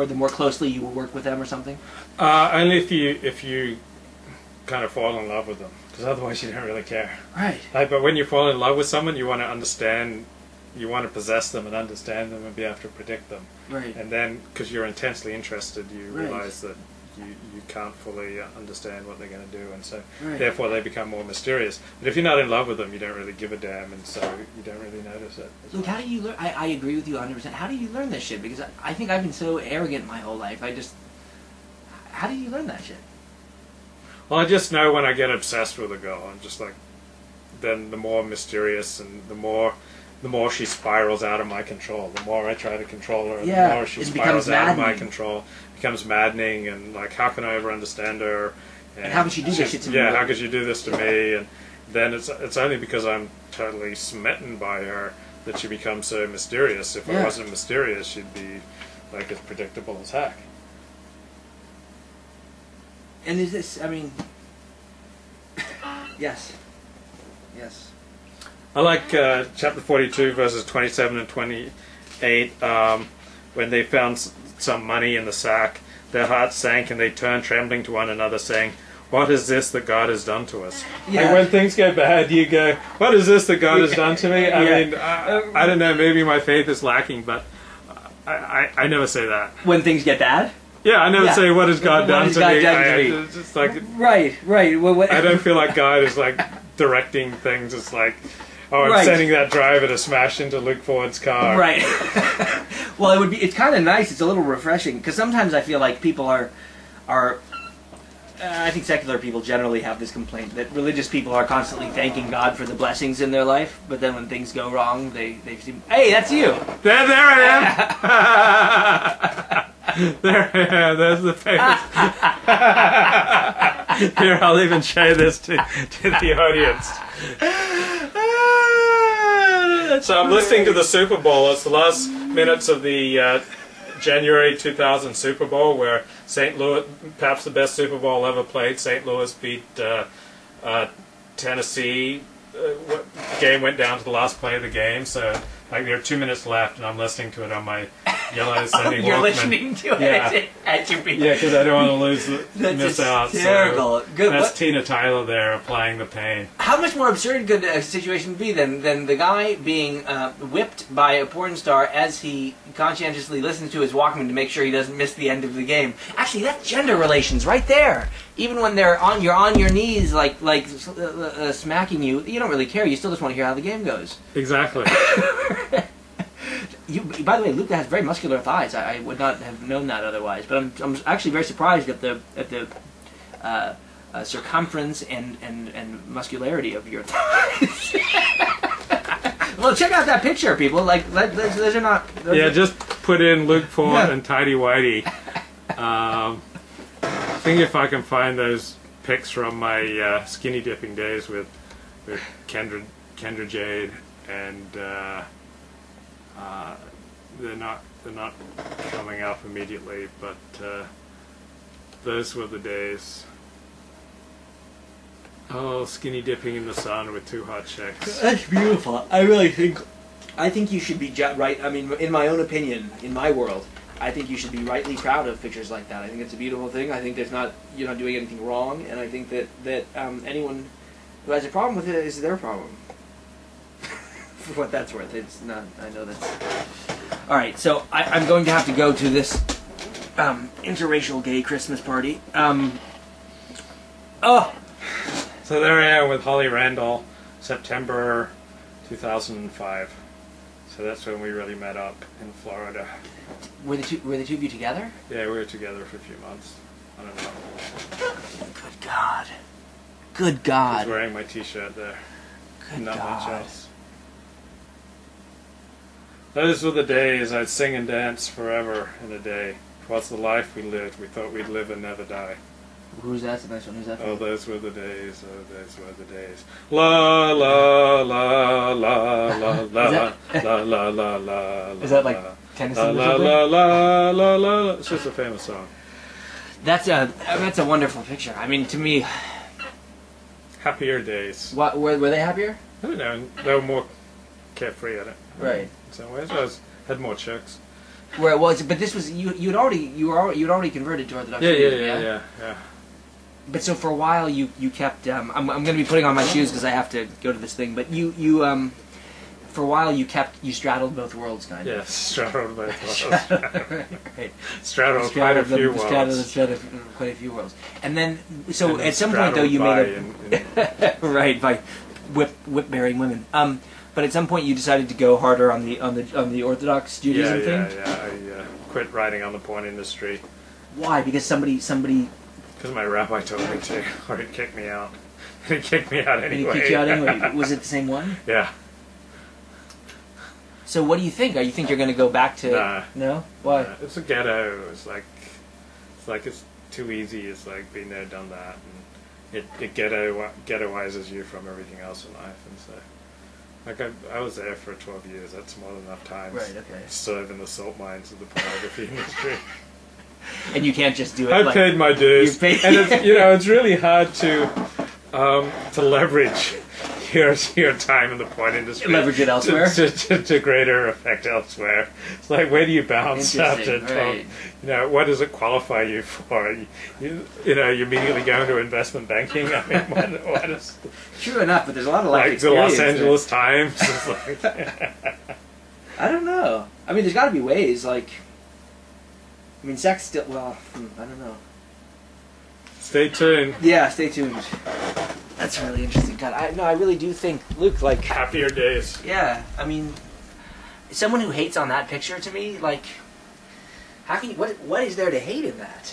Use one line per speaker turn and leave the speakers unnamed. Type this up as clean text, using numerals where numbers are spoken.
or the more closely you will work with them or something?
Only if you kind of fall in love with them, because otherwise you don't really care.
Right.
But when you fall in love with someone, you want to understand, you want to possess them and understand them and be able to predict them.
Right.
And then, because you're intensely interested, you
Right.
realize that you can't fully understand what they're going to do, and so
Right.
therefore they become more mysterious. But if you're not in love with them, you don't really give a damn, and so you don't really notice it.
Luke, how do you learn? I agree with you 100%. How do you learn this shit? Because I think I've been so arrogant my whole life. How do you learn that shit?
Well, I just know when I get obsessed with a girl, I'm just like, then the more mysterious and the more she spirals out of my control. The more I try to control her,
Yeah,
the more she
it
spirals
becomes
out of my
maddening.
control. It becomes maddening, and like, how can I ever understand her?
And how could she do this shit to me?
Yeah, how could you do this to me? And then it's only because I'm totally smitten by her that she becomes so mysterious. If I
Yeah.
wasn't mysterious, she'd be like as predictable as heck.
And is this, I mean... Yes. Yes.
I like chapter 42, verses 27 and 28, when they found some money in the sack. Their hearts sank, and they turned trembling to one another, saying, "What is this that God has done to us?"
Yeah.
Like when things go bad, you go, "What is this that God has done to me?" I mean, I don't know, maybe my faith is lacking, but I never say that.
When things get bad?
Yeah, I never say, "What has God done to me?"
It's
just like,
right. Well,
I don't feel like God is like directing things. It's like, oh, I'm
Right.
sending that driver to smash into Luke Ford's car.
Right. Well, it's kind of nice. It's a little refreshing, because sometimes I feel like people are I think secular people generally have this complaint that religious people are constantly thanking God for the blessings in their life, but then when things go wrong, they seem, hey, that's you.
There I am. There I am. There's the face. Here, I'll even show this to the audience. So I'm listening to the Super Bowl. It's the last minutes of the January 2000 Super Bowl, where St. Louis, perhaps the best Super Bowl ever played, St. Louis beat Tennessee. Game went down to the last play of the game, so like there are 2 minutes left, and I'm listening to it on my yellow Sony
You're
Walkman.
listening to it at your feet.
Yeah, because I don't want to miss out.
Terrible.
So
Good.
that's
What?
Tina Tyler there applying the pain.
How much more absurd could a situation be than the guy being whipped by a porn star as he conscientiously listens to his Walkman to make sure he doesn't miss the end of the game? Actually, that's gender relations right there. Even when you're on your knees, smacking you, you don't really care. You still just want to hear how the game goes.
Exactly.
By the way, Luca has very muscular thighs. I would not have known that otherwise. But I'm actually very surprised at the circumference and muscularity of your thighs. Well, check out that picture, people. Like, those are not.
Just put in Luke Ford and Tidy Whitey. Think if I can find those pics from my skinny dipping days with Kendra Jade, and they're not coming up immediately, but those were the days. Oh, skinny dipping in the sun with two hot chicks.
That's beautiful. I think you should be right. I mean, in my own opinion, in my world, I think you should be rightly proud of pictures like that. I think it's a beautiful thing. I think you're not doing anything wrong, and I think that anyone who has a problem with it is their problem. For what that's worth, it's not. I know that's. All right, so I'm going to have to go to this interracial gay Christmas party.
So there I am with Holly Randall, September 2005. So that's when we really met up in Florida.
Were the two of you together?
Yeah, we were together for a few months. I don't know.
Good God. Good God.
I was wearing my T-shirt there.
Good
Not
God.
much else. Those were the days I'd sing and dance forever in a day. 'Twas the life we lived. We thought we'd live and never die.
Who's that? That's a nice one. Who's that from?
Oh, those were the days. Oh, those were the days. La la la la la la la la la la.
Is that like Tennessee?
La la la la la la. It's just a famous song.
That's a wonderful picture. I mean, to me,
Happier days.
what were they happier?
I don't know. They were more carefree at it.
Right.
In some ways, I had more chicks.
Where it was, but this was you'd already converted to Orthodox Judaism,
Yeah.
But so for a while you kept I'm going to be putting on my shoes because I have to go to this thing. But you for a while you straddled both worlds, kind of.
Yes, straddled both worlds.
Right.
Straddled quite a few worlds.
Straddled quite a few worlds. And then so at some point though you made right by whip bearing women. But at some point you decided to go harder on the Orthodox Judaism thing.
Yeah. I quit writing on the porn industry.
Why? Because somebody.
Because my rabbi told me to, or he'd kick me out. He'd kick me out anyway.
Did he kick you out anyway? Was it the same one?
Yeah.
So what do you think? You think you're going to go back to?
Nah.
No. Why?
It's a ghetto. It's like it's too easy. It's like been there, done that, and it ghettoizes you from everything else in life. And so, like I was there for 12 years. That's more than enough time.
Right. Okay.
To serve in the salt mines of the pornography industry.
And you can't just do it.
I paid my dues, and it's really hard to leverage your time in the porn industry.
Leverage it elsewhere
to greater effect elsewhere. It's like, where do you bounce after?
Right.
What does it qualify you for? You immediately go into investment banking. I mean, what is?
True enough, but there's a lot of life
like the Los Angeles Times. It's
like, I don't know. I mean, there's got to be ways. Like, I mean, sex still. Well, I don't know.
Stay tuned.
Yeah, stay tuned. That's really interesting. God, I really do think, Luke, like
happier days.
Yeah, I mean, someone who hates on that picture to me, like, how can you? What is there to hate in that?